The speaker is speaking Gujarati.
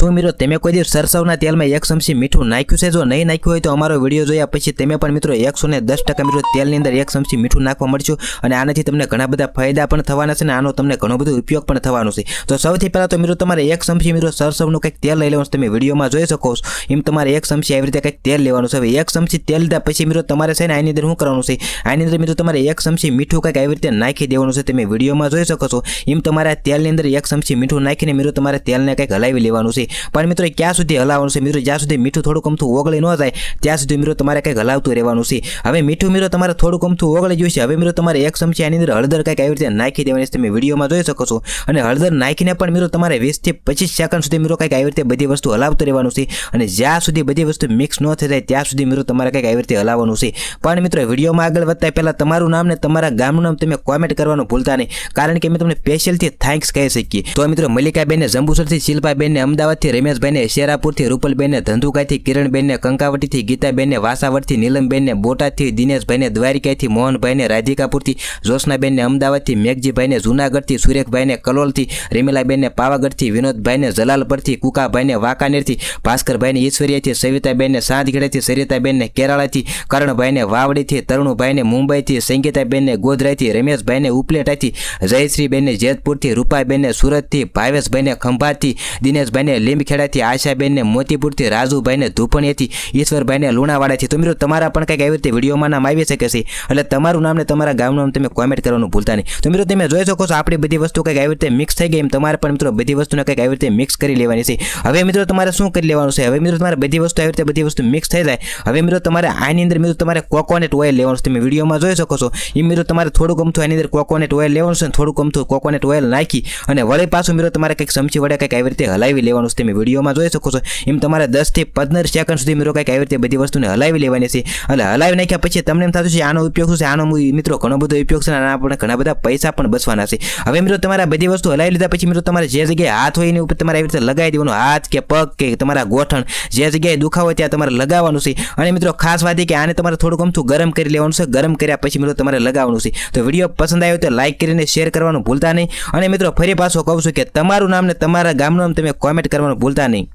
શું મિત્રો તમે કોઈ દિવસ સરસવના તેલમાં 1 ચમચી મીઠું નાખ્યું છે? જો નહીં નાખ્યું હોય તો અમારો વિડીયો જોયા પછી તમે પણ મિત્રો 110% મિત્રો તેલની અંદર 1 ચમચી મીઠું નાખવા મળશે અને આનાથી તમને ઘણા બધા ફાયદા પણ થવાના છે અને આનો તમને ઘણો બધો ઉપયોગ પણ થવાનો છે। તો સૌથી પહેલા તો મિત્રો તમારે 1 ચમચી મિત્રો સરસવનું કંઈક તેલ લઈ લેવાનું છે। તમે વિડીયોમાં જોઈ શકો છો એમ તમારે 1 ચમચી આવી રીતે કંઈક તેલ લેવાનું છે। હવે 1 ચમચી તેલ લીધા પછી મિત્રો તમારે છે ને આની અંદર શું કરવાનું છે? આની અંદર મિત્રો તમારે 1 ચમચી મીઠું કંઈક આવી રીતે નાખી દેવાનું છે। તમે વિડીયોમાં જોઈ શકો છો એમ તમારે તેલની અંદર 1 ચમચી મીઠું નાખીને મિત્રો તમારે તેલને કંઈક હલાવી લેવાનું છે। પણ મિત્રો ક્યાં સુધી હલાવવાનું છે? મિત્રો જ્યાં સુધી મીઠું થોડું કમથું ઓગળી ન જાય ત્યાં સુધી મિત્રો તમારે કંઈક હલાવતું રહેવાનું છે। હવે મીઠું મિત્રો તમારે થોડું કમથું ઓગળી ગયું છે। હવે મિત્રો તમારે 1 ચમચી આની અંદર હળદર કંઈક આવી રીતે નાખી દેવાની છે। તમે વિડીયોમાં જોઈ શકો છો અને હળદર નાખીને પણ મિત્રો તમારે 20 થી 25 સેકન્ડ સુધી મિત્રો કંઈક આવી રીતે બધી વસ્તુ હલાવતું રહેવાનું છે અને જ્યાં સુધી બધી વસ્તુ મિક્સ ન થઈ જાય ત્યાં સુધી મિત્રો તમારે કંઈક આવી રીતે હલાવવાનું છે। પણ મિત્રો વિડીયોમાં આગળ વધતા પહેલા તમારું નામ ને તમારા ગામનું નામ તમે કોમેન્ટ કરવાનું ભૂલતા નહીં, કારણ કે અમે તમને સ્પેશિયલથી થેન્ક્સ કહી શકીએ। તો મિત્રો મલ્લિકાબેનને જંબુસરથી, શિલ્પાબેનને અમદાવાદથી, રમેશભાઈને શેરાપુરથી, રૂપલબેનને ધંધુકાથી, કિરણબેનને કંકાવટીથી, ગીતાબેનને વાસાવડથી, નીલમબેનને બોટાદથી, દિનેશભાઈને દ્વારિકાથી, મોહનભાઈને રાધિકાપુરથી, જોશનાબેનને અમદાવાદથી, મેઘજીભાઈને જૂનાગઢથી, સુરેખભાઈને કલોલથી, રેમીલાબેનને પાવાગઢથી, વિનોદભાઈને જલાલપરથી, કુકાભાઈને વાંકાનેરથી, ભાસ્કરભાઈને ઈશ્વરીયાથી, સવિતાબેનને સાંધગેડાથી, સરિતાબેનને કેરાળાથી, કરણભાઈને વાવડીથી, તરુણભાઈને મુંબઈથી, સંગીતાબેનને ગોધરાથી, રમેશભાઈને ઉપલેટાથી, જયશ્રીબેનને જેતપુરથી, રૂપાબેનને સુરતથી, ભાવેશભાઈને ખંભાતથી, દિનેશભાઈને લીંબખેડાથી, આશાબેનને મોતીપુરથી, રાજુભાઈને ધુપણીયાથી, ઈશ્વરભાઈને લુણાવાડાથી। તો મિત્રો તમારા પણ કંઈક આવી રીતે વિડીયોમાં નામ આવી શકે છે એટલે તમારું નામ ને તમારા ગામનું નામ તમે કોમેન્ટ કરવાનું ભૂલતા નહીં। તો મિત્રો તમે જોઈ શકો છો આપણી બધી વસ્તુ કંઈક આવી રીતે મિક્સ થઈ ગઈ એમ તમારે પણ મિત્રો બધી વસ્તુને કંઈક આવી રીતે મિક્સ કરી લેવાની છે। હવે મિત્રો તમારે શું કરી લેવાનું છે? હવે મિત્રો તમારે બધી વસ્તુ આવી રીતે બધી વસ્તુ મિક્સ થઈ જાય હવે મિત્રો તમારે આની અંદર મિત્રો તમારે કોકોનટ ઓઇલ લેવાનું છે। તમે વિડીયોમાં જોઈ શકો છો એ મિત્રો તમારે થોડું ગમતું આની અંદર કોકોનટ ઓઇલ લેવાનું છે અને થોડું ગમતું કોકોનટ ઓઇલ નાખી અને વળી પાછું મિત્રો તમારે કંઈક ચમચી વડે કંઈક આવી રીતે હલાવી લેવાનું છે। તમે વિડીયોમાં જોઈ શકો છો એમ તમારે 10 થી 15 સેકન્ડ સુધી મિત્રો કંઈક આવી રીતે બધી વસ્તુને હલાવી લેવાની છે। એટલે હલાવી નાખ્યા પછી તમને એમ થતું છે આનો ઉપયોગ શું છે? આનો મિત્રો ઘણો બધો ઉપયોગ છે અને આના આપણે ઘણા બધા પૈસા પણ બચવાના છે। હવે મિત્રો તમારે બધી વસ્તુ હલાવી લીધા પછી મિત્રો તમારે જે જગ્યાએ હાથ હોય એની ઉપર તમારે આવી રીતે લગાવી દેવાનું, હાથ કે પગ કે તમારા ગોઠણ જે જગ્યાએ દુખાવો હોય ત્યાં તમારે લગાવવાનું છે। અને મિત્રો ખાસ વાત એ કે આને તમારે થોડું ગમતું ગરમ કરી લેવાનું છે। ગરમ કર્યા પછી મિત્રો તમારે લગાવવાનું છે। તો વિડીયો પસંદ આવ્યો તો લાઈક કરીને શેર કરવાનું ભૂલતા નહીં અને મિત્રો ફરી પાછો કહું છું કે તમારું નામ ને તમારા ગામનું નામ તમે કોમેન્ટ કરવાનું ભૂલતા નહીં।